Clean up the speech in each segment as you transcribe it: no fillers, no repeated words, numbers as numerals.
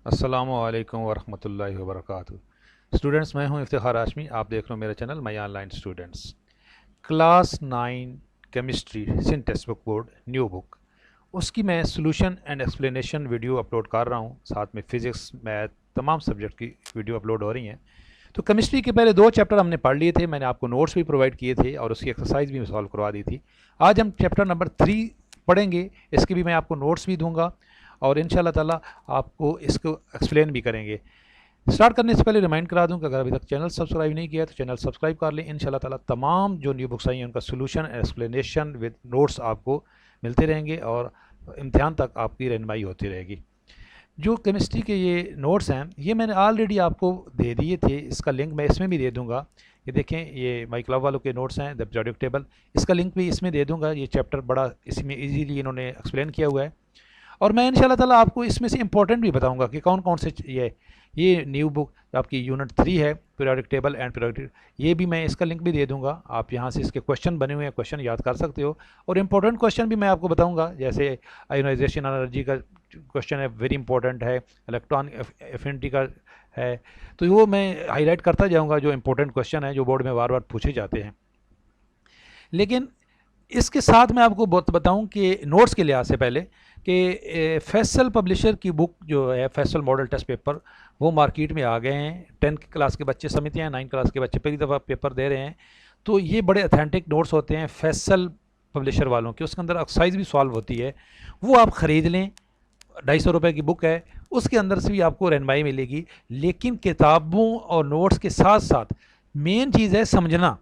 अस्सलामुअलैकुम वरहमतुल्लाहि वबरकातुहू। स्टूडेंट्स, मैं हूं इफ्तिखार हाशमी। आप देख रहे हो मेरा channel my online students. Class 9 chemistry Sindh text book board new book, उसकी मैं solution and explanation video upload कर रहा हूं। साथ में फ़िज़िक्स, मैथ, तमाम सब्जेक्ट की वीडियो अपलोड हो रही हैं। तो केमिस्ट्री के पहले 2 चैप्टर हमने पढ़ लिए थे, मैंने आपको नोट्स भी प्रोवाइड किए थे और उसकी एक्सरसाइज भी सॉल्व करवा दी थी। आज हम चैप्टर नंबर 3 पढ़ेंगे। इसके भी मैं आपको नोट्स भी दूंगा और इंशाल्लाह ताला आपको इसको एक्सप्लेन भी करेंगे। स्टार्ट करने से पहले रिमाइंड करा दूं कि अगर अभी तक चैनल सब्सक्राइब नहीं किया तो चैनल सब्सक्राइब कर लें। इंशाल्लाह ताला तमाम जो न्यू बुक्स आई हैं उनका सोल्यूशन एक्सप्लेनेशन विद नोट्स आपको मिलते रहेंगे और इम्तिहान तक आपकी रहनुमाई होती रहेगी। जो केमिस्ट्री के ये नोट्स हैं ये मैंने ऑलरेडी आपको दे दिए थे, इसका लिंक मैं इसमें भी दे दूंगा। ये देखें, ये माई क्लब वालों के नोट्स हैं, द पीरियोडिक टेबल, इसका लिंक भी इसमें दे दूंगा। ये चैप्टर बड़ा इसमें इजीली इन्होंने एक्सप्लेन किया हुआ है और मैं इंशाल्लाह ताला आपको इसमें से इंपॉर्टेंट भी बताऊंगा कि कौन कौन से ये न्यू बुक आपकी यूनिट 3 है, पीरियोडिक टेबल एंड पीरियोडिक, ये भी मैं इसका लिंक भी दे दूंगा। आप यहाँ से इसके क्वेश्चन बने हुए हैं, क्वेश्चन याद कर सकते हो और इंपॉर्टेंट क्वेश्चन भी मैं आपको बताऊंगा। जैसे आयोनाइजेशन एनर्जी का क्वेश्चन है, वेरी इंपॉर्टेंट है, इलेक्ट्रॉन एफिनिटी का है, तो वो मैं हाईलाइट करता जाऊँगा जो इंपॉर्टेंट क्वेश्चन है जो बोर्ड में बार बार पूछे जाते हैं। लेकिन इसके साथ मैं आपको बहुत बताऊं कि नोट्स के लिहाज से पहले कि फैसल पब्लिशर की बुक जो है, फैसल मॉडल टेस्ट पेपर, वो मार्केट में आ गए हैं। 10 क्लास के बच्चे समिति हैं, 9 क्लास के बच्चे पहली दफ़ा पेपर दे रहे हैं। तो ये बड़े अथेंटिक नोट्स होते हैं फैसल पब्लिशर वालों के, उसके अंदर एक्सरसाइज भी सॉल्व होती है, वो आप ख़रीद लें। 250 रुपये की बुक है, उसके अंदर से भी आपको रहनुमाई मिलेगी। लेकिन किताबों और नोट्स के साथ साथ मेन चीज़ है समझना।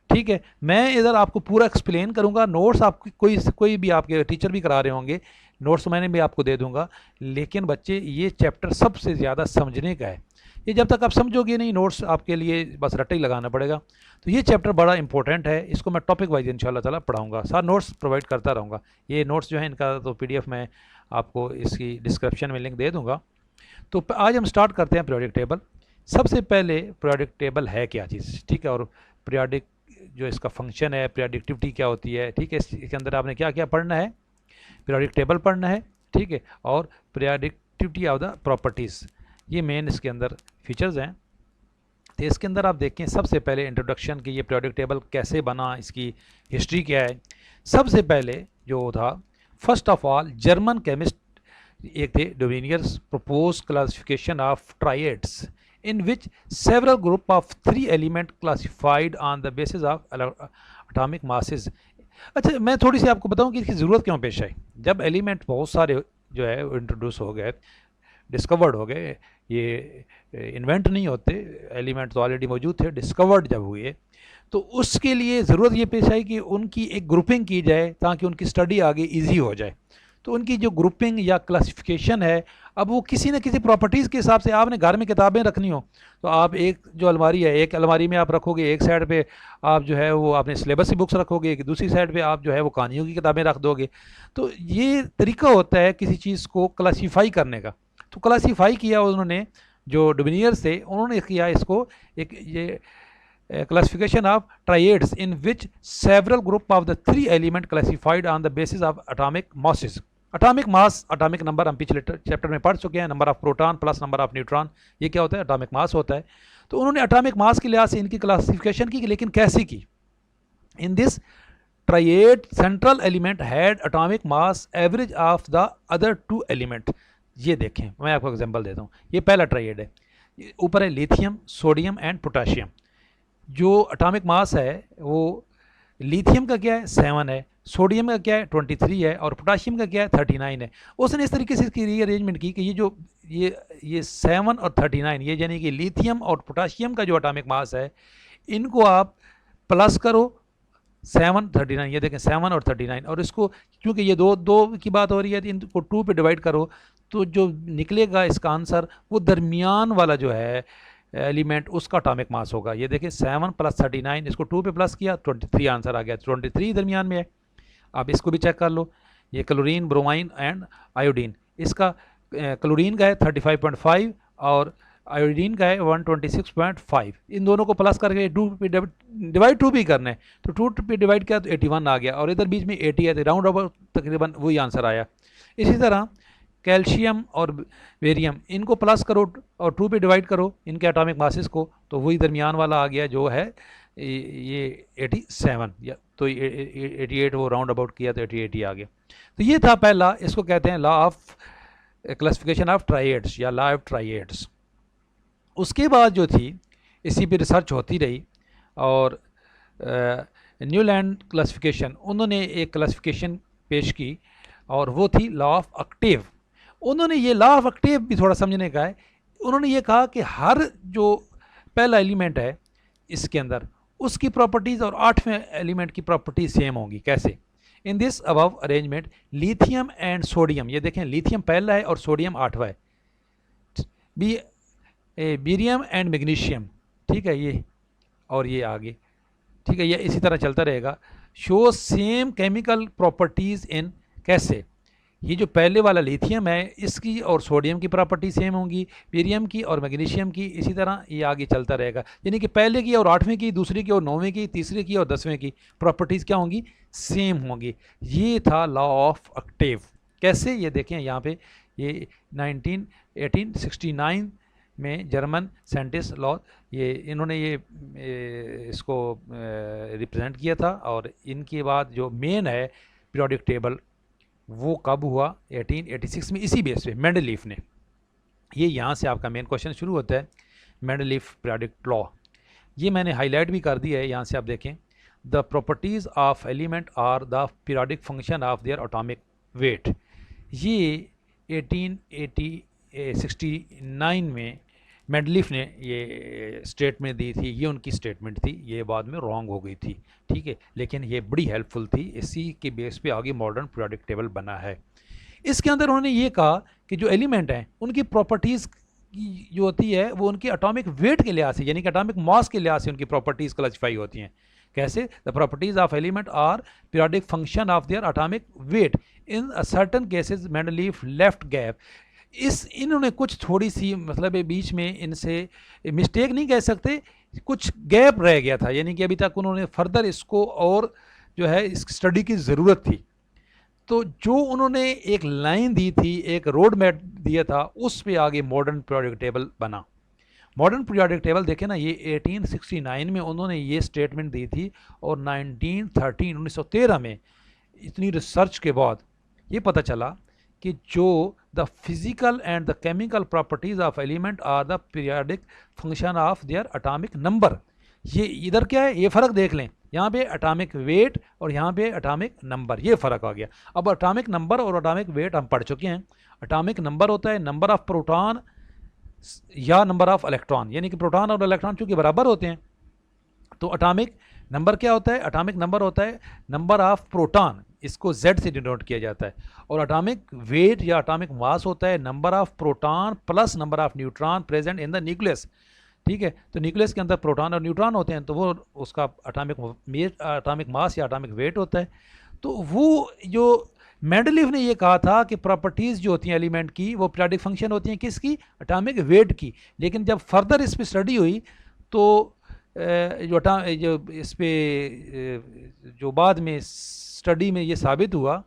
ठीक है, मैं इधर आपको पूरा एक्सप्लेन करूंगा। नोट्स आपकी कोई भी आपके टीचर भी करा रहे होंगे, नोट्स मैंने भी आपको दे दूंगा। लेकिन बच्चे, ये चैप्टर सबसे ज़्यादा समझने का है। ये जब तक आप समझोगे नहीं, नोट्स आपके लिए बस रट्टा ही लगाना पड़ेगा। तो ये चैप्टर बड़ा इंपॉर्टेंट है, इसको मैं टॉपिक वाइज इंशाल्लाह ताला पढ़ाऊंगा, सारे नोट्स प्रोवाइड करता रहूँगा। ये नोट्स जो है इनका तो PDF मैं आपको इसकी डिस्क्रिप्शन में लिंक दे दूँगा। तो आज हम स्टार्ट करते हैं पीरियोडिक टेबल। सबसे पहले पीरियोडिक टेबल है क्या चीज़, ठीक है, और पीरियोडिक जो इसका फंक्शन है, प्रेडिक्टिविटी क्या होती है, ठीक है, इसके अंदर आपने क्या क्या पढ़ना है, पीरियोडिक टेबल पढ़ना है, ठीक है, और प्रेडिक्टिविटी ऑफ द प्रॉपर्टीज़, ये मेन इसके अंदर फीचर्स हैं। तो इसके अंदर आप देखें, सबसे पहले इंट्रोडक्शन कि ये पीरियोडिक टेबल कैसे बना, इसकी हिस्ट्री क्या है। सबसे पहले जो था, first of all German chemist एक थे, डोमिनियर्स, propose classification of triads in which several group of 3 element classified on the basis of atomic masses। अच्छा, मैं थोड़ी सी आपको बताऊं कि इसकी ज़रूरत क्यों पेश आई। जब एलिमेंट बहुत सारे जो है इंट्रोड्यूस हो गए, डिस्कवर्ड हो गए, ये इन्वेंट नहीं होते, एलिमेंट तो ऑलरेडी मौजूद थे, डिस्कवर्ड जब हुए तो उसके लिए ज़रूरत ये पेश आई कि उनकी एक ग्रुपिंग की जाए ताकि उनकी स्टडी आगे ईजी हो जाए। तो उनकी जो ग्रुपिंग या क्लासिफिकेशन है, अब वो किसी न किसी प्रॉपर्टीज़ के हिसाब से, आपने घर में किताबें रखनी हो तो आप एक जो अलमारी है, एक अलमारी में आप रखोगे, एक साइड पे आप जो है वो आपने सिलेबस की बुक्स रखोगे, एक दूसरी साइड पे आप जो है वो कहानियों की किताबें रख दोगे। तो ये तरीका होता है किसी चीज़ को क्लासीफाई करने का। तो क्लासीफाई किया उन्होंने, जो डोमिनियर्स थे उन्होंने किया इसको एक ये classification of triads in which several group of the 3 element classified on the basis of atomic masses। Atomic mass, atomic number हम पिछले चैप्टर में पढ़ चुके हैं, number of proton plus number of neutron, ये क्या होता है, अटोमिक मास होता है। तो उन्होंने अटोमिक मास के लिहाज से इनकी क्लासिफिकेशन की, लेकिन कैसी की। In this triad central element had atomic mass average of the other 2 element. ये देखें, मैं आपको एग्जांपल देता हूँ। ये पहला ट्राइएड है, ऊपर है लिथियम, सोडियम एंड पोटाशियम। जो अटोमिक मास है वो लिथियम का क्या है, 7 है, सोडियम का क्या है, 23 है, और पोटाशियम का क्या है, 39 है। उसने इस तरीके से इसकी रीअरेंजमेंट की कि ये जो ये 7 और 39, ये यानी कि लिथियम और पोटाशियम का जो एटॉमिक मास है, इनको आप प्लस करो 7 39, ये देखें 7 और 39, और इसको क्योंकि ये दो दो की बात हो रही है तो इनको 2 पे डिवाइड करो, तो जो निकलेगा इसका आंसर वो दरमियान वाला जो है एलिमेंट, उसका एटॉमिक मास होगा। ये देखिए 7 + 39, इसको 2 पे प्लस किया, 23 आंसर आ गया। 23 दरमियान में है। आप इसको भी चेक कर लो, ये क्लोरीन, ब्रोमाइन एंड आयोडीन, इसका क्लोरीन का है 35.5 और आयोडीन का है 126.5। इन दोनों को प्लस करके 2 पे डिवाइड 2 भी करना है, तो 2 पे डिवाइड किया तो 81 आ गया, और इधर बीच में 80 है, तो राउंड अबाउट तकरीबन वही आंसर आया। इसी तरह कैल्शियम और बेरियम, इनको प्लस करो और 2 पे डिवाइड करो इनके एटॉमिक मासेस को, तो वही दरमियान वाला आ गया जो है ये 87, या तो 88 वो राउंड अबाउट किया तो 88 ही आ गया। तो ये था पहला, इसको कहते हैं लॉ ऑफ क्लासिफिकेशन ऑफ ट्राइएड्स या लॉ ऑफ ट्राइएड्स। उसके बाद जो थी इसी पे रिसर्च होती रही, और न्यूलैंड क्लासिफिकेशन, उन्होंने एक क्लासिफिकेशन पेश की और वो थी लॉ ऑफ ऑक्टेव। उन्होंने ये लॉ ऑफ ऑक्टेव भी थोड़ा समझने का है। उन्होंने ये कहा कि हर जो पहला एलिमेंट है इसके अंदर उसकी प्रॉपर्टीज़ और 8वें एलिमेंट की प्रॉपर्टी सेम होंगी। कैसे? In this above arrangement lithium and sodium, ये देखें लिथियम पहला है और सोडियम 8वां है, बेरियम एंड मैग्नीशियम, ठीक है, ये और ये आगे, ठीक है, ये इसी तरह चलता रहेगा। शो सेम केमिकल प्रॉपर्टीज़ इन, कैसे? ये जो पहले वाला लिथियम है इसकी और सोडियम की प्रॉपर्टी सेम होंगी, बेरियम की और मैग्नीशियम की, इसी तरह ये आगे चलता रहेगा। यानी कि पहले की और 8वें की, दूसरे की और 9वें की, तीसरे की और 10वें की प्रॉपर्टीज़ क्या होंगी? सेम होंगी। ये था लॉ ऑफ ऑक्टेव। कैसे? ये देखें यहाँ पे, ये 1869 में जर्मन साइंटिस्ट लॉ, ये इन्होंने ये इसको रिप्रेजेंट किया था। और इनके बाद जो मेन है पीरियोडिक टेबल वो कब हुआ? 1886 में, इसी बेस पे मेंडलीफ ने। ये यहाँ से आपका मेन क्वेश्चन शुरू होता है, मेंडलीफ पीरियोडिक लॉ। ये मैंने हाईलाइट भी कर दिया है, यहाँ से आप देखें। The properties of element are the periodic function of their atomic weight. ये 1869 में मेंडलीफ ने ये स्टेटमेंट दी थी, ये उनकी स्टेटमेंट थी, ये बाद में रॉन्ग हो गई थी, ठीक है, लेकिन ये बड़ी हेल्पफुल थी। इसी के बेस पे आगे मॉडर्न पीरियोडिक टेबल बना है। इसके अंदर उन्होंने ये कहा कि जो एलिमेंट हैं उनकी प्रॉपर्टीज़ जो होती है वो उनके एटॉमिक वेट के लिहाज से, यानी कि एटॉमिक मास के लिहाज से उनकी प्रॉपर्टीज़ क्लासिफाई होती हैं। कैसे? The properties of element are periodic function of their atomic weight. In certain cases Mendeleev left gap, इन्होंने कुछ थोड़ी सी मतलब बीच में इनसे मिस्टेक नहीं कह सकते, कुछ गैप रह गया था, यानी कि अभी तक उन्होंने फर्दर इसको और जो है इस स्टडी की ज़रूरत थी। तो जो उन्होंने एक लाइन दी थी, एक रोड मैप दिया था, उस पे आगे मॉडर्न पीरियोडिक टेबल बना। मॉडर्न पीरियोडिक टेबल देखें ना, ये 1869 में उन्होंने ये स्टेटमेंट दी थी, और 1913 में इतनी रिसर्च के बाद ये पता चला कि जो the physical and the chemical properties of element are the periodic function of their atomic number. ये इधर क्या है, ये फ़र्क देख लें, यहाँ पे एटॉमिक वेट और यहाँ पे एटॉमिक नंबर, ये फ़र्क आ गया। अब एटॉमिक नंबर और एटॉमिक वेट हम पढ़ चुके हैं। एटॉमिक नंबर होता है नंबर ऑफ प्रोटॉन या नंबर ऑफ इलेक्ट्रॉन, यानी कि प्रोटॉन और इलेक्ट्रॉन चूँकि बराबर होते हैं, तो एटॉमिक नंबर क्या होता है? एटॉमिक नंबर होता है नंबर ऑफ प्रोटॉन, इसको Z से डिनोट किया जाता है। और एटॉमिक वेट या एटॉमिक मास होता है number of proton plus number of neutron present in the nucleus, ठीक है। तो न्यूक्लियस के अंदर प्रोटॉन और न्यूट्रॉन होते हैं, तो वो उसका एटॉमिक मास या एटॉमिक वेट होता है। तो वो जो मेंडलीफ ने ये कहा था कि प्रॉपर्टीज़ जो होती हैं एलिमेंट की वो पीरियोडिक फंक्शन होती हैं किसकी? एटॉमिक वेट की। लेकिन जब फर्दर इस पर स्टडी हुई तो जो इस पे जो बाद में स्टडी में ये साबित हुआ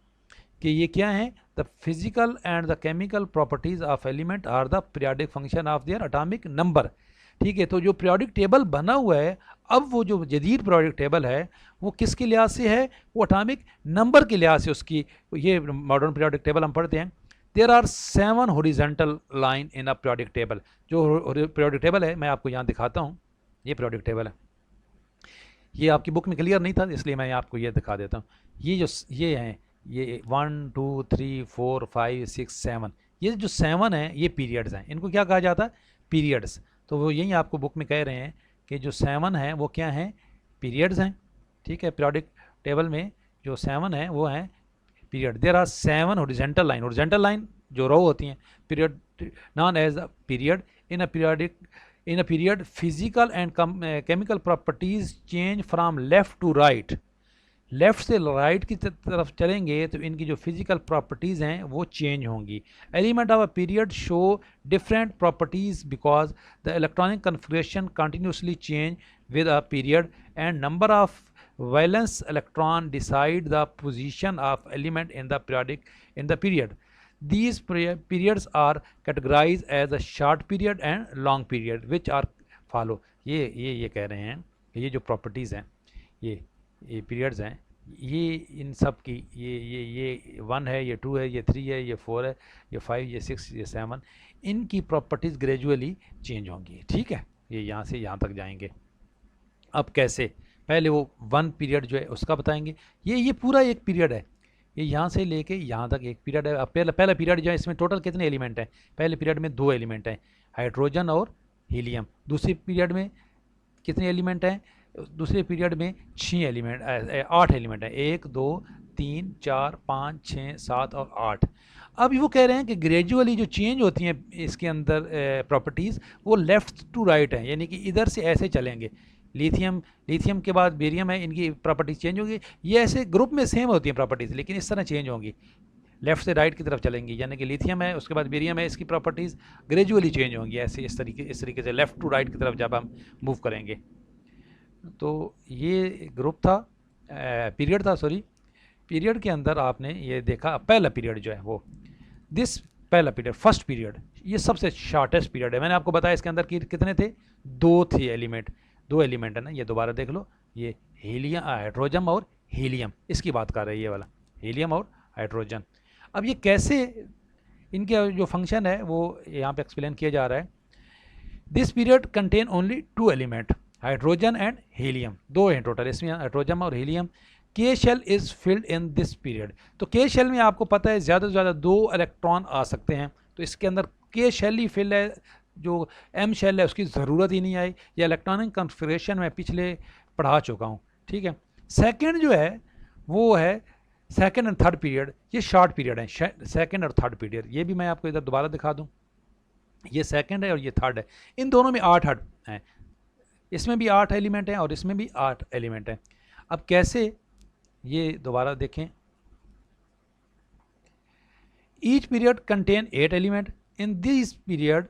कि ये क्या है? The physical and the chemical properties of element are the periodic function of their atomic number, ठीक है। तो जो पीरियोडिक टेबल बना हुआ है, अब वो जो जदीद पीरियोडिक टेबल है वो किसके लिहाज से है? वो एटॉमिक नंबर के लिहाज से उसकी, ये मॉडर्न पीरियोडिक टेबल हम पढ़ते हैं। There are 7 horizontal line in a periodic table. जो पीरियोडिक टेबल है मैं आपको यहाँ दिखाता हूँ, ये पीरियोडिक टेबल है। ये आपकी बुक में क्लियर नहीं था इसलिए मैं आपको ये दिखा देता हूँ। ये हैं, ये 1 2 3 4 5 6 7, ये जो 7 हैं ये पीरियड्स हैं। इनको क्या कहा जाता है? पीरियड्स। तो वो यही आपको बुक में कह रहे हैं कि जो 7 हैं वो क्या हैं? पीरियड्स हैं, ठीक है। पीरियोडिक टेबल में जो 7 हैं वो हैं period. There are 7 horizontal line. Horizontal line जो रो होती हैं, period known as a period. In a period physical and chemical properties change from left to right. Left से राइट की तरफ चलेंगे तो इनकी जो फिजिकल प्रॉपर्टीज़ हैं वो चेंज होंगी। Element of a period show different properties because the electronic configuration continuously change with a period and number of valence electron decide the position of element in the period. These periods are categorized as a short period and long period which are follow. ये कह रहे हैं ये जो properties हैं ये periods हैं, ये इन सब की ये 1 है, ये 2 है, ये 3 है, ये 4 है, ये 5, ये 6, ये 7, इनकी प्रॉपर्टीज़ ग्रेजुअली चेंज होंगी। ठीक है, ये यहाँ से यहाँ तक जाएंगे। अब कैसे, पहले वो 1 पीरियड जो है उसका बताएंगे। ये पूरा एक पीरियड है, ये यहाँ से लेके यहाँ तक एक पीरियड है। अब पहला पीरियड जो है इसमें टोटल कितने एलिमेंट हैं? पहले पीरियड में 2 एलिमेंट हैं, हाइड्रोजन और हीलियम। दूसरे पीरियड में कितने एलिमेंट हैं? दूसरे पीरियड में 8 एलिमेंट हैं, 1 2 3 4 5 6 7 और 8। अब वो कह रहे हैं कि ग्रेजुअली जो चेंज होती हैं इसके अंदर प्रॉपर्टीज़ वो लेफ़्ट टू राइट हैं, यानी कि इधर से ऐसे चलेंगे। लिथियम के बाद बेरियम है, इनकी प्रॉपर्टीज़ चेंज होगी। ये ऐसे ग्रुप में सेम होती हैं प्रॉपर्टीज़, लेकिन इस तरह चेंज होंगी, लेफ़्ट से राइट की तरफ चलेंगी। यानी कि लिथियम है, उसके बाद बेरियम है, इसकी प्रॉपर्टीज़ ग्रेजुअली चेंज होंगी ऐसे इस तरीके से लेफ़्ट टू राइट की तरफ जब हम मूव करेंगे। तो ये ग्रुप था, पीरियड था, सॉरी। पीरियड के अंदर आपने ये देखा पहला पीरियड जो है वो पहला पीरियड, फर्स्ट पीरियड, ये सबसे शॉर्टेस्ट पीरियड है। मैंने आपको बताया इसके अंदर कितने थे? 2 थे एलिमेंट, 2 एलिमेंट है ना। ये दोबारा देख लो, ये हीलियम, हाइड्रोजन और हीलियम, इसकी बात कर रही है ये वाला, हीलियम और हाइड्रोजन। अब ये कैसे, इनके जो फंक्शन है वो यहाँ पे एक्सप्लेन किया जा रहा है। This period contain only 2 element, hydrogen and helium, 2 हैं टोटल इसमें, हाइड्रोजन और helium. K shell is filled in this period. तो के शेल में आपको पता है ज़्यादा से ज़्यादा 2 इलेक्ट्रॉन आ सकते हैं, तो इसके अंदर के शेल ही फिल है, जो एम शेल है उसकी ज़रूरत ही नहीं आई। ये इलेक्ट्रॉनिक कन्फिगरेशन में पिछले पढ़ा चुका हूँ। ठीक है, सेकंड जो है वो है सेकंड एंड थर्ड पीरियड, ये शॉर्ट पीरियड है, सेकंड और थर्ड पीरियड। ये भी मैं आपको इधर दोबारा दिखा दूँ, ये सेकंड है और ये थर्ड है। इन दोनों में 8 हैं, इसमें भी 8 एलिमेंट हैं और इसमें भी 8 एलिमेंट हैं। अब कैसे, ये दोबारा देखें। Each period contain 8 element, in this period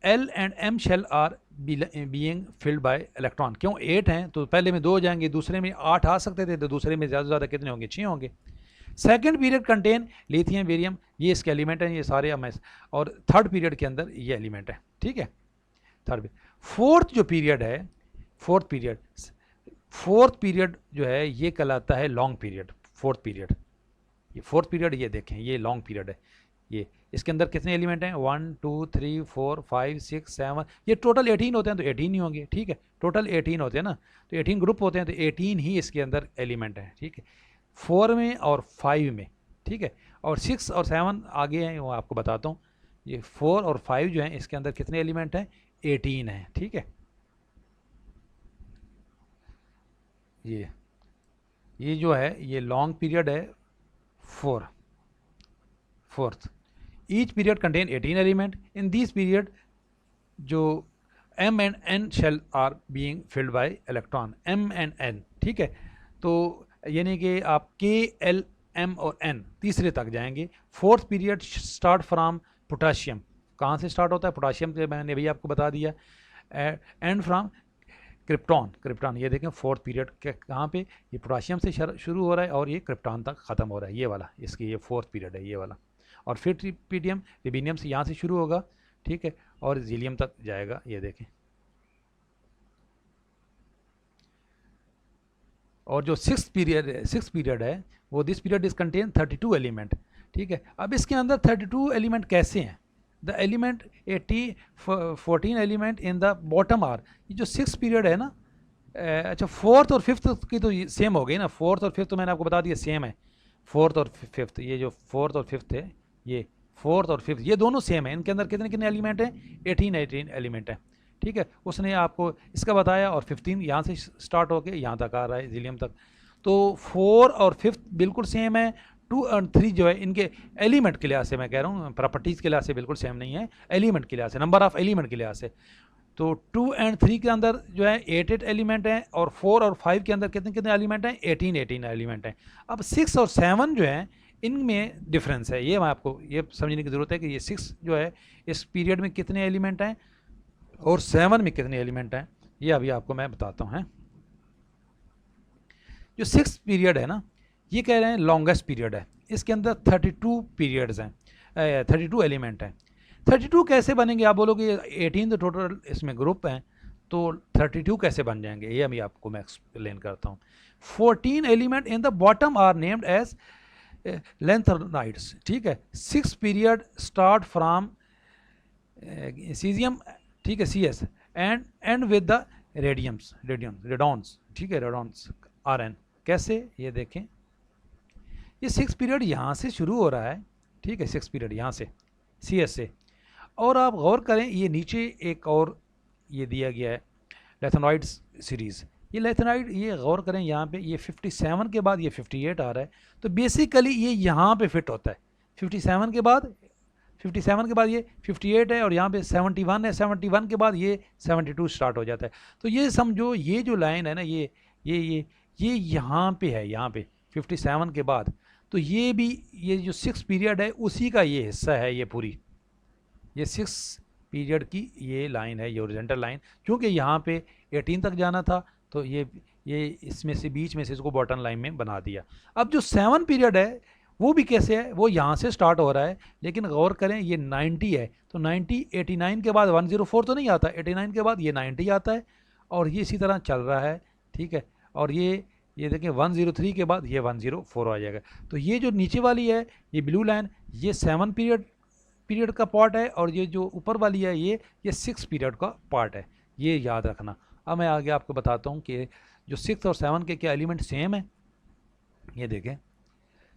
L and M shell are being filled by electron. क्यों 8 हैं? तो पहले में 2 हो जाएंगे, दूसरे में 8 आ सकते थे, तो दूसरे में ज़्यादा से ज़्यादा कितने होंगे? 6 होंगे। Second period contain lithium, barium, ये इसके एलिमेंट हैं, ये सारे अमेस। और थर्ड पीरियड के अंदर ये एलिमेंट है। ठीक है, थर्ड। फोर्थ जो पीरियड है, फोर्थ पीरियड जो है ये कहलाता है लॉन्ग पीरियड। फोर्थ पीरियड ये देखें, ये लॉन्ग पीरियड है। ये इसके अंदर कितने एलिमेंट हैं? 1 2 3 4 5 6 7, ये टोटल 18 होते हैं, तो 18 ही होंगे। ठीक है, टोटल 18 होते हैं ना, तो 18 ग्रुप होते हैं, तो 18 ही इसके अंदर एलिमेंट हैं। ठीक है, 4 में और 5 में। ठीक है, और 6 और 7 आगे हैं, वो आपको बताता हूँ। ये 4 और 5 जो हैं इसके अंदर कितने एलिमेंट हैं? 18 हैं। ठीक है, ये जो है ये लॉन्ग पीरियड है, fourth. Each period contain 18 element, in this period जो M and N shell are being filled by electron, M and N। ठीक है, तो यानी कि आप K L M और N तीसरे तक जाएंगे। Fourth period start from potassium, कहाँ से स्टार्ट होता है? पोटाशियम से, मैंने भी आपको बता दिया। एंड फ्राम क्रिप्टॉन, ये देखें फोर्थ पीरियड कहाँ पे, ये पोटाशियम से शुरू हो रहा है और ये क्रिप्टॉन तक ख़त्म हो रहा है, ये वाला, इसकी ये फोर्थ पीरियड है ये वाला। और फिर रिबीनियम से यहाँ से शुरू होगा, ठीक है, और जीलियम तक जाएगा, ये देखें। और जो सिक्स पीरियड है वो this period is contain 32 element. ठीक है, अब इसके अंदर 32 एलिमेंट कैसे हैं? The element 14 element in the bottom are, ये जो 6 पीरियड है ना, अच्छा फोर्थ और फिफ्थ की तो सेम हो गई ना, फोर्थ और फिफ्थ तो मैंने आपको बता दिया सेम है। फोर्थ और फिफ्थ, ये जो फोर्थ और फिफ्थ है, ये फोर्थ और फिफ्थ ये दोनों सेम है। इनके अंदर कितने कितने एलिमेंट हैं? 18 एलिमेंट हैं। ठीक है, उसने आपको इसका बताया, और 15 यहाँ से स्टार्ट होके यहाँ तक आ रहा है, जीलियम तक। तो 4 और फिफ्थ बिल्कुल सेम है। 2 और 3 जो है इनके एलिमेंट के लिहाज से मैं कह रहा हूँ, प्रॉपर्टीज़ के लिहाज से बिल्कुल सेम नहीं है, एलिमेंट के लिहाज से, नंबर ऑफ एलिमेंट के लिहाज से। तो 2 और 3 के अंदर जो है 8 एलिमेंट हैं, और 4 और 5 के अंदर कितने कितने एलिमेंट हैं? 18 एलिमेंट हैं। अब 6 और 7 जो हैं इनमें डिफरेंस है, ये मैं आपको ये समझने की ज़रूरत है कि ये 6 जो है इस पीरियड में कितने एलिमेंट हैं और 7 में कितने एलिमेंट हैं, ये अभी आपको मैं बताता हूँ। जो 6 पीरियड है ना, ये कह रहे हैं लॉन्गेस्ट पीरियड है, इसके अंदर 32 पीरियड्स हैं। 32 एलिमेंट हैं। 32 कैसे बनेंगे? आप बोलोगे 18 तो टोटल इसमें ग्रुप हैं, तो 32 कैसे बन जाएंगे? ये अभी आपको मैं एक्सप्लेन करता हूँ। 14 element in the bottom are named as lanthanides, ठीक है। 6 पीरियड स्टार्ट फ्रॉम सीजियम, ठीक है, C S, end with the radons, ठीक है, रेडॉन्स आर एन। कैसे? ये देखें, ये 6 पीरियड यहाँ से शुरू हो रहा है, ठीक है, 6 पीरियड यहाँ से सी एस से, और आप गौर करें ये नीचे एक और ये दिया गया है लेथेनॉइड्स सीरीज़। ये लेथेनॉइड, ये गौर करें यहाँ पे, ये 57 के बाद ये 58 आ रहा है, तो बेसिकली ये यहाँ पे फिट होता है। 57 के बाद ये 58 है, और यहाँ पे 71 है, 71 के बाद ये 72 स्टार्ट हो जाता है। तो ये समझो ये जो लाइन है ना, ये यहाँ पे है, यहाँ पे 57 के बाद, तो ये भी, ये जो 6 पीरियड है उसी का ये हिस्सा है, ये पूरी ये 6 पीरियड की ये लाइन है, ये ओरिजेंटल लाइन। क्योंकि यहाँ पे 18 तक जाना था, तो ये इसमें से बीच में से इसको बॉटम लाइन में बना दिया। अब जो 7 पीरियड है वो भी कैसे है? वो यहाँ से स्टार्ट हो रहा है, लेकिन गौर करें ये 90 है, तो 90 89 के बाद 104 तो नहीं आता, 89 के बाद ये 90 आता है, और ये इसी तरह चल रहा है, ठीक है। और ये देखें 103 के बाद ये 104 आ जाएगा। तो ये जो नीचे वाली है, ये ब्लू लाइन, ये 7 पीरियड का पार्ट है, और ये जो ऊपर वाली है ये 6 पीरियड का पार्ट है, ये याद रखना। अब मैं आगे आपको बताता हूँ कि जो 6 और 7 के क्या एलिमेंट सेम है। ये देखें,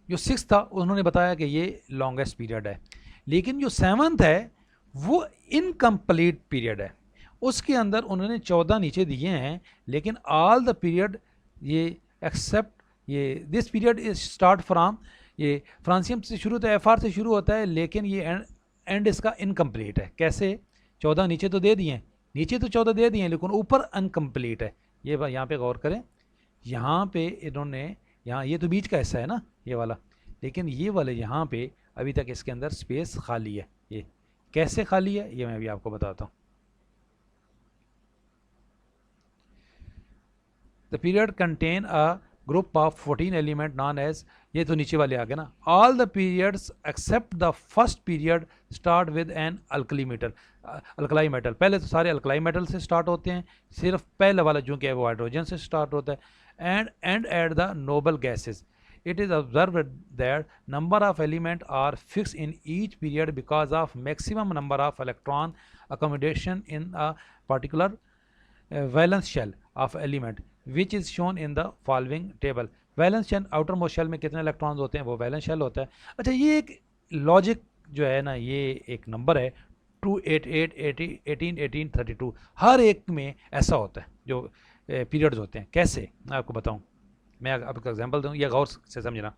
जो 6 था उन्होंने बताया कि ये लॉन्गेस्ट पीरियड है, लेकिन जो 7th है वो इनकम्प्लीट पीरियड है। उसके अंदर उन्होंने 14 नीचे दिए हैं, लेकिन ऑल द पीरियड ये एक्सेप्ट ये this period is start from, ये फ्रांसियम से शुरू होता है, एफ आर से शुरू होता है, लेकिन ये एंड इसका इनकम्प्लीट है। कैसे? 14 नीचे तो दे दिए हैं, नीचे तो 14 दे दिए हैं, लेकिन ऊपर अनकम्प्लीट है। ये यहाँ पे गौर करें, यहाँ पे इन्होंने, यहाँ ये तो बीच का हिस्सा है ना ये वाला, लेकिन ये वाले यहाँ पे अभी तक इसके अंदर स्पेस खाली है। ये कैसे खाली है ये मैं अभी आपको बताता हूँ। The period contain a group of 14 element known as, ये तो नीचे वाले आ गए ना। All the periods except the first period start with an alkali metal. पहले तो सारे अल्कलाई मेटल से स्टार्ट होते हैं, सिर्फ पहले वाला जो कि है वो हाइड्रोजन से स्टार्ट होता है। And at the noble gases, it is observed that number of elements are fixed in each period because of maximum number of electron accommodation in a particular valence shell of element, which is shown in the following table। Valence shell, outermost shell में कितने electrons होते हैं, वो valence shell होता है। अच्छा, ये एक लॉजिक जो है ना, ये एक नंबर है 2, 8, 8, 18, 18, 32, हर एक में ऐसा होता है जो पीरियड्स होते हैं। कैसे मैं आपको बताऊं, मैं आपको एग्जांपल दूं, ये गौर से समझना।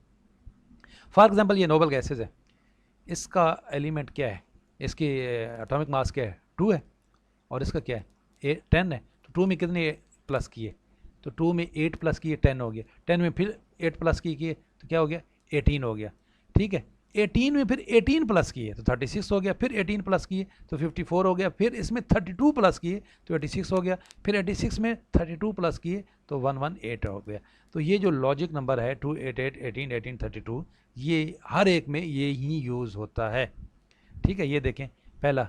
फॉर एग्जांपल ये नोबल गैसेज है, इसका एलिमेंट क्या है, इसकी एटॉमिक मास क्या है, 2 है, और इसका क्या है 10 है। तो 2 में कितने प्लस किए, तो 2 में 8 प्लस किए 10 हो गया, 10 में फिर 8 प्लस किए तो क्या हो गया 18 हो गया, ठीक है। 18 में फिर 18 प्लस किए तो 36 हो गया, फिर 18 प्लस किए तो 54 हो गया, फिर इसमें 32 प्लस किए तो 86 हो गया, फिर 86 में 32 प्लस किए तो 118 हो गया। तो ये जो लॉजिक नंबर है 2, 8, 8, 18, 18, 32, ये हर एक में ये ही यूज़ होता है, ठीक है। ये देखें, पहला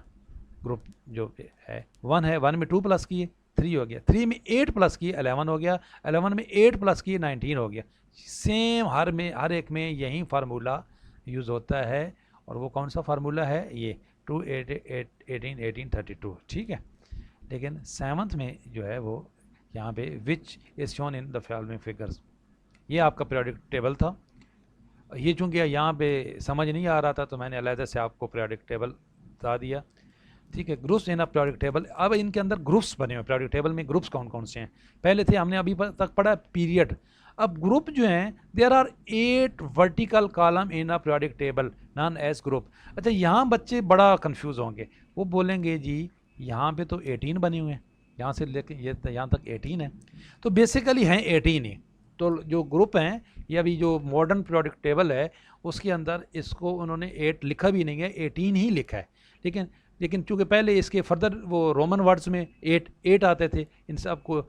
ग्रुप जो है 1 है, 1 में 2 प्लस किए 3 हो गया, 3 में 8 प्लस किए 11 हो गया, 11 में 8 प्लस किए 19 हो गया। सेम हर एक में यही फार्मूला यूज़ होता है, और वो कौन सा फार्मूला है, ये 2, 8, 8, 18, 18, 32, ठीक है। लेकिन 7th में जो है वो यहाँ पे which is shown in the following figures, ये आपका पीरियोडिक टेबल था। ये चूँकि यहाँ पे समझ नहीं आ रहा था तो मैंने अलहदा से आपको पीरियोडिक टेबल बता दिया, ठीक है। Groups in a periodic table, अब इनके अंदर ग्रुप्स बने हुए पीरियोडिक टेबल में। ग्रुप्स कौन कौन से हैं? पहले थे, हमने अभी तक पढ़ा पीरियड। अब ग्रुप जो हैं, there are 8 vertical column in a periodic table known as group. अच्छा, यहाँ बच्चे बड़ा कंफ्यूज होंगे, वो बोलेंगे जी यहाँ पे तो 18 बने हुए हैं, यहाँ से लेके ये यहाँ तक 18 है, तो बेसिकली हैं 18 ही। तो जो ग्रुप हैं, ये अभी जो मॉडर्न पीरियोडिक टेबल है उसके अंदर इसको उन्होंने 8 लिखा भी नहीं है, 18 ही लिखा है। लेकिन चूँकि पहले इसके फर्दर वो रोमन वर्ड्स में 8 आते थे, इन सब को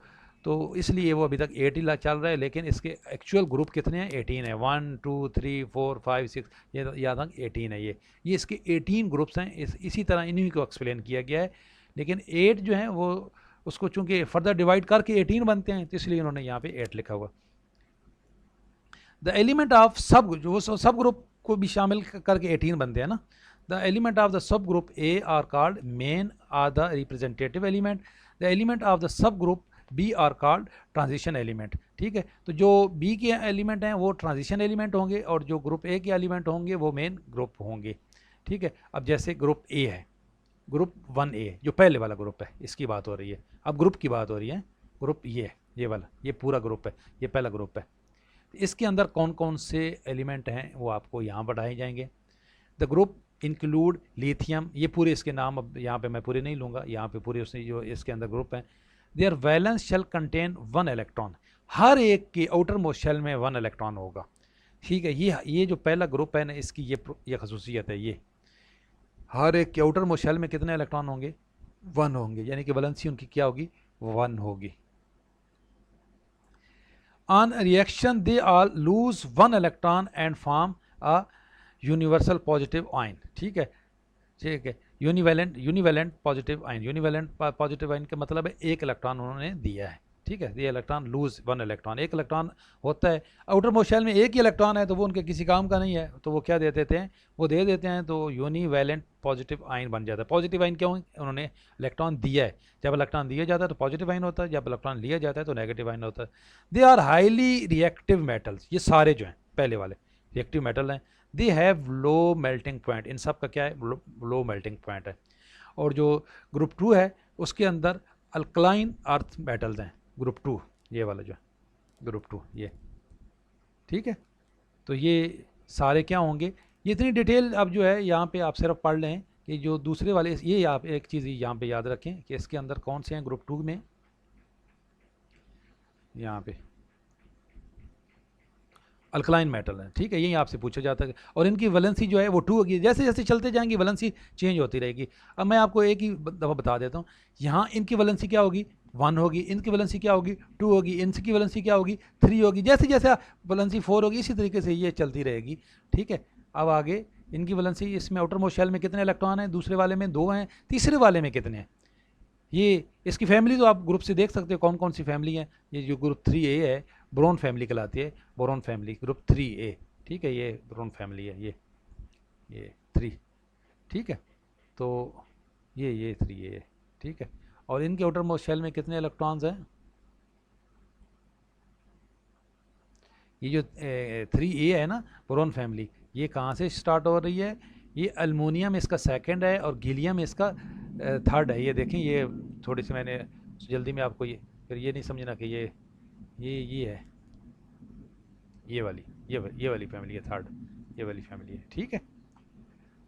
तो इसलिए वो अभी तक 8 ही चल रहा है, लेकिन इसके एक्चुअल ग्रुप कितने हैं? 18 है। 1 2 3 4 5 6, ये याद तक 18 है। ये इसके 18 ग्रुप्स हैं। इसी तरह इन्हीं को एक्सप्लेन किया गया है, लेकिन 8 जो है वो उसको चूंकि फर्दर डिवाइड करके 18 बनते हैं, तो इसलिए उन्होंने यहाँ पे 8 लिखा हुआ। द एलिमेंट ऑफ सब, जो सब ग्रुप को भी शामिल करके 18 बनते हैं ना। The element of the sub group A are called main or the representative element. The element of the sub group B are called transition element. ठीक है, तो जो बी के एलिमेंट हैं वो ट्रांजिशन एलिमेंट होंगे, और जो ग्रुप ए के एलिमेंट होंगे वो मेन ग्रुप होंगे। ठीक है, अब जैसे ग्रुप ए है, ग्रुप 1A जो पहले वाला ग्रुप है, इसकी बात हो रही है। अब ग्रुप की बात हो रही है, ग्रुप ये वाला, ये पूरा ग्रुप है, ये पहला ग्रुप है। इसके अंदर कौन कौन से एलिमेंट हैं वो आपको यहाँ बताए जाएंगे। द ग्रुप इंक्लूड लिथियम, ये पूरे इसके नाम अब यहाँ पे मैं पूरे नहीं लूँगा, यहाँ पे पूरे उसने जो इसके अंदर ग्रुप हैं। Their valence shell contain 1 electron, हर एक के आउटर मोस्ट शेल में 1 इलेक्ट्रॉन होगा। ठीक है, ये जो पहला ग्रुप है ना, इसकी ये खसूसियत है, ये हर एक के आउटर मोस्ट शेल में कितने इलेक्ट्रॉन होंगे? 1 होंगे, यानी कि वैलेंसी उनकी क्या होगी? 1 होगी। On reaction they all lose 1 electron and form a universal positive ion। ठीक है, यूनिवेलेंट पॉजिटिव आयन। यूनिवेलेंट पॉजिटिव आयन का मतलब है एक इलेक्ट्रॉन उन्होंने दिया है। ठीक है, ये इलेक्ट्रॉन लूज 1 इलेक्ट्रॉन, एक इलेक्ट्रॉन होता है आउटर मोस्ट शेल में, एक ही इलेक्ट्रॉन है, तो वो उनके किसी काम का नहीं है, तो वो क्या दे देते हैं? वो दे देते हैं, तो यूनिवेलेंट पॉजिटिव आयन बन जाता है। पॉजिटिव आयन क्यों? उन्होंने इलेक्ट्रॉन दिया है। जब इलेक्ट्रॉन दिया जाता है तो पॉजिटिव आयन होता है, जब इलेक्ट्रॉन लिया जाता है तो नेगेटिव आयन होता है। They are highly reactive metals, ये सारे जो हैं पहले वाले रिएक्टिव मेटल हैं। They have low melting point, इन सब का क्या है? लो मेल्टिंग पॉइंट है। और जो ग्रुप 2 है उसके अंदर अल्कलाइन अर्थ मेटल्स हैं, ग्रुप 2, ये वाला जो ग्रुप 2 ये। ठीक है, तो ये सारे क्या होंगे? ये इतनी डिटेल अब जो है यहाँ पे आप सिर्फ पढ़ लें कि जो दूसरे वाले, ये आप एक चीज़ यहाँ पे याद रखें कि इसके अंदर कौन से हैं ग्रुप 2 में, यहाँ पे अल्कलाइन मेटल है। ठीक है, यही आपसे पूछा जाता है, और इनकी वैलेंसी जो है वो 2 होगी। जैसे जैसे चलते जाएंगी वैलेंसी चेंज होती रहेगी। अब मैं आपको एक ही दफ़ा बता देता हूँ, यहाँ इनकी वैलेंसी क्या होगी? 1 होगी। इनकी वैलेंसी क्या होगी? 2 होगी। इनकी वैलेंसी क्या होगी? 3 होगी। जैसे जैसे वैलेंसी 4 होगी, इसी तरीके से ये चलती रहेगी। ठीक है, अब आगे इनकी वैलेंसी, इसमें आउटर मोस्ट शेल में कितने इलेक्ट्रॉन हैं? दूसरे वाले में 2 हैं। तीसरे वाले में कितने हैं? ये इसकी फैमिली तो आप ग्रुप से देख सकते हो कौन कौन सी फैमिली है। ये जो ग्रुप 3A है, बोरोन फैमिली कहलाती है, बोरोन फैमिली ग्रुप 3A। ठीक है, ये बोरोन फैमिली है, ये 3। ठीक है, तो ये 3A है। ठीक है, और इनके आउटर मोस्ट शेल में कितने इलेक्ट्रॉन्स हैं? ये जो 3A है ना, बोरोन फैमिली, ये कहाँ से स्टार्ट हो रही है? ये अल्मोनियम इसका सेकंड है और गीलियम इसका थर्ड है। ये देखें, ये थोड़ी सी मैंने जल्दी में आपको, ये फिर ये नहीं समझना कि ये है, ये वाली फैमिली है, थर्ड ये वाली फैमिली है। ठीक है,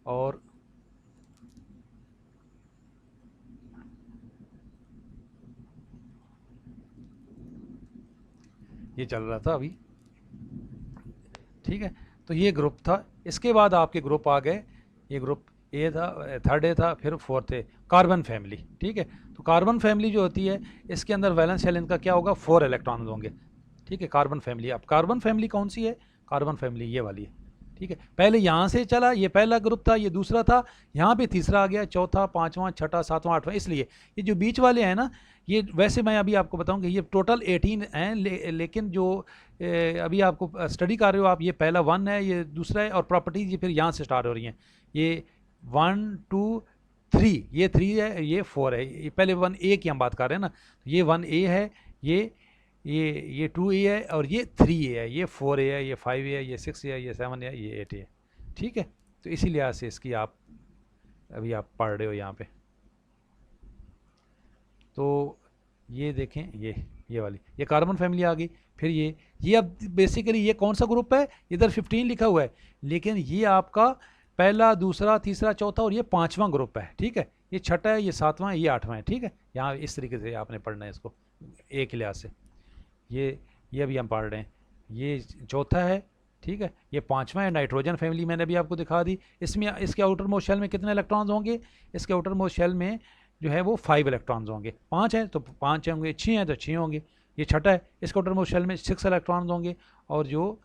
और ये चल रहा था अभी। ठीक है, तो ये ग्रुप था। इसके बाद आपके ग्रुप आ गए, ये ग्रुप ए था, 3rd A था, फिर 4th A, कार्बन फैमिली। ठीक है, तो कार्बन फैमिली जो होती है इसके अंदर वैलेंस शेल इनका क्या होगा? 4 इलेक्ट्रॉन होंगे। ठीक है, कार्बन फैमिली। अब कार्बन फैमिली कौन सी है? कार्बन फैमिली ये वाली है। ठीक है, पहले यहाँ से चला, ये पहला ग्रुप था, ये दूसरा था, यहाँ पे तीसरा आ गया, चौथा, पाँचवां, छठा, सातवां, आठवां। इसलिए ये जो बीच वाले हैं ना, ये वैसे मैं अभी आपको बताऊं कि ये टोटल 18 हैं, लेकिन जो अभी आपको स्टडी कर रहे हो आप, ये पहला 1 है, ये दूसरा है, और प्रॉपर्टीज़ ये फिर यहाँ से स्टार्ट हो रही हैं। ये 1 2 3, ये 3 है, ये 4 है। ये पहले 1A की हम बात कर रहे हैं ना, ये 1A है, ये 2A है, और ये 3A है, ये 4A है, ये 5A है, ये 6A है, ये 7A है, ये 8A है। ठीक है, तो इसी लिहाज से इसकी आप अभी आप पढ़ रहे हो यहाँ पे। तो ये देखें, ये वाली, ये कार्बन फैमिली आ गई। फिर ये अब बेसिकली ये कौन सा ग्रुप है? इधर 15 लिखा हुआ है, लेकिन ये आपका पहला, दूसरा, तीसरा, चौथा और ये 5वां ग्रुप है। ठीक है, ये छठा है, ये 7वां है, ये 8वां है। ठीक है, यहाँ इस तरीके से आपने पढ़ना है इसको एक के लिहाज से। ये अभी हम पढ़ रहे हैं, ये चौथा है। ठीक है, ये 5वां है, नाइट्रोजन फैमिली मैंने अभी आपको दिखा दी। इसमें इसके आउटर मोस्ट शेल में कितने इलेक्ट्रॉन्स होंगे? इसके आउटर मोस्ट शेल में जो है वो 5 इलेक्ट्रॉन्स होंगे। 5 हैं तो 5 होंगे, 6 हैं तो 6 होंगे। ये छठा है, इसके आउटरमोस्ट शेल में 6 इलेक्ट्रॉन्स होंगे, और जो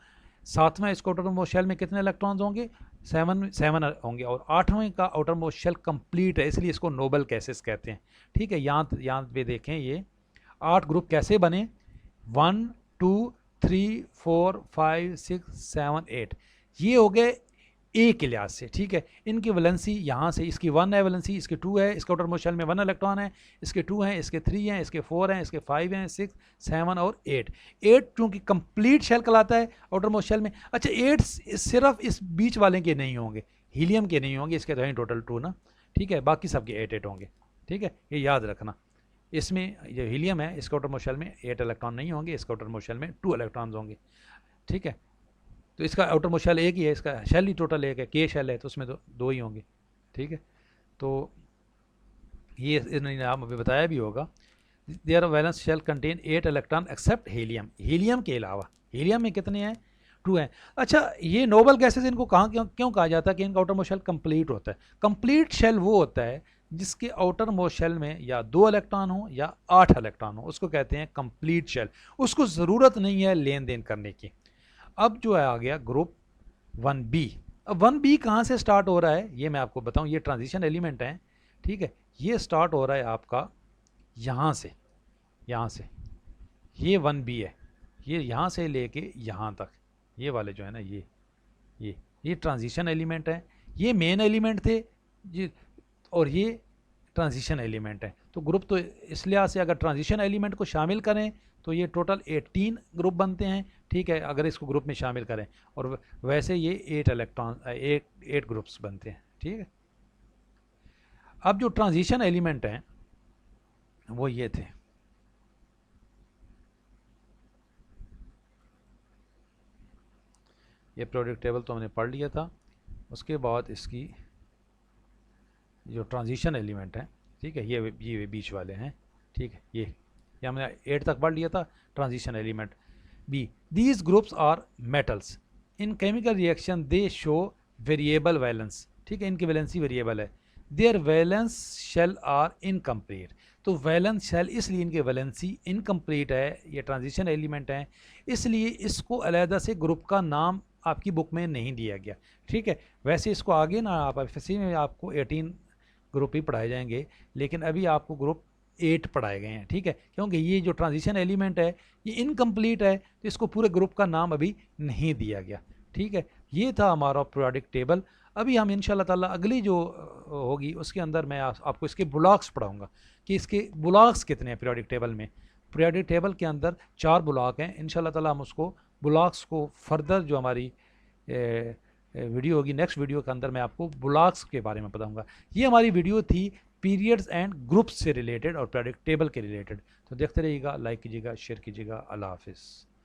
सातवां इसके आउटरमोस्ट शेल में कितने इलेक्ट्रॉन्स होंगे, 7 होंगे, और आठवें का आउटरमोस्ट शेल कंप्लीट है, इसलिए इसको नोबल गैसेस कहते हैं। ठीक है, यहाँ पे देखें ये 8 ग्रुप कैसे बने, 1 2 3 4 5 6 7 8, ये हो गए ए के लिहाज से। ठीक है, इनकी वैलेंसी यहाँ से, इसकी 1 है वैलेंसी, इसकी 2 है, इसके आउटरमोस्ट शेल में 1 इलेक्ट्रॉन है, इसके 2 हैं, इसके 3 हैं, इसके 4 हैं, इसके 5 हैं, 6 7 और 8। 8 चूँकि कंप्लीट शेल कहलाता है आउटरमोस्ट शेल में। अच्छा, 8 सिर्फ इस बीच वाले के नहीं होंगे, हीलियम के नहीं होंगे, इसके तो हैं टोटल 2 ना। ठीक है, बाकी सबके 8 होंगे। ठीक है, ये याद रखना। इसमें जो हीलियम है इसके आउटरमोस्ट शेल में 8 इलेक्ट्रॉन नहीं होंगे, इसके आउटरमोस्ट शेल में 2 इलेक्ट्रॉन्स होंगे। ठीक है, तो इसका आउटरमोस्ट शेल एक ही है, इसका शेल ही टोटल एक है, के शेल है, तो उसमें तो 2 ही होंगे। ठीक है, तो ये इन्होंने आप अभी बताया भी होगा, their valence shell contain 8 electron except helium, helium के अलावा। हीलियम में कितने हैं, 2 हैं। अच्छा, ये नोबल गैसेस इनको कहाँ क्यों कहा जाता है कि इनका आउटरमोस्ट शेल कंप्लीट होता है। कंप्लीट शेल वो होता है जिसके आउटर मोस्ट शेल में या 2 इलेक्ट्रॉन हो या 8 इलेक्ट्रॉन हो, उसको कहते हैं कंप्लीट शेल। उसको ज़रूरत नहीं है लेन देन करने की। अब जो है आ गया ग्रुप 1b। अब 1b कहाँ से स्टार्ट हो रहा है ये मैं आपको बताऊं, ये ट्रांजिशन एलिमेंट है। ठीक है, ये स्टार्ट हो रहा है आपका यहाँ से, ये 1b है, ये यहाँ से लेके यहाँ तक, ये वाले जो है ना, ये ट्रांजिशन एलिमेंट है, ये मेन एलिमेंट थे जी, और ये ट्रांजिशन एलिमेंट है। तो ग्रुप तो इस लिहाज से अगर ट्रांजिशन एलिमेंट को शामिल करें तो ये टोटल 18 ग्रुप बनते हैं। ठीक है, अगर इसको ग्रुप में शामिल करें, और वैसे ये 8 ग्रुप्स बनते हैं। ठीक है, अब जो ट्रांजिशन एलिमेंट हैं वो ये थे, ये प्रोडक्ट टेबल तो हमने पढ़ लिया था। उसके बाद इसकी जो ट्रांजिशन एलिमेंट हैं, ठीक है, ये बीच वाले हैं। ठीक है, ये हमने 8 तक पढ़ लिया था। Transition element B, these groups are metals in chemical reaction they show variable valence. ठीक है, इनकी वैलेंसी वेरिएबल है। Their valence shell are incomplete, तो वैलेंस शेल इसलिए इनकी वैलेंसी इनकम्प्लीट है, ये ट्रांजिशन एलिमेंट हैं, इसलिए इसको अलहदा से ग्रुप का नाम आपकी बुक में नहीं दिया गया। ठीक है, वैसे इसको आगे ना आप एफएससी में आपको 18 ग्रुप ही पढ़ाए जाएंगे, लेकिन अभी आपको ग्रुप 8 पढ़ाए गए हैं। ठीक है, क्योंकि ये जो ट्रांजिशन एलिमेंट है ये इनकम्प्लीट है, तो इसको पूरे ग्रुप का नाम अभी नहीं दिया गया। ठीक है, ये था हमारा प्रोडक्ट टेबल। अभी हम इंशाल्लाह ताला अगली जो होगी उसके अंदर मैं आपको इसके ब्लॉक्स पढ़ाऊँगा कि इसके ब्लॉक्स कितने हैं पीरियोडिक टेबल में। पीरियोडिक टेबल के अंदर 4 ब्लॉक हैं। इंशाल्लाह ताला हम उसको ब्लॉक्स को फर्दर जो हमारी वीडियो होगी, नेक्स्ट वीडियो के अंदर मैं आपको ब्लॉक्स के बारे में बताऊंगा। ये हमारी वीडियो थी पीरियड्स एंड ग्रुप्स से रिलेटेड और पीरियोडिक टेबल के रिलेटेड। तो देखते रहिएगा, लाइक कीजिएगा, शेयर कीजिएगा। अल्लाह हाफिज़।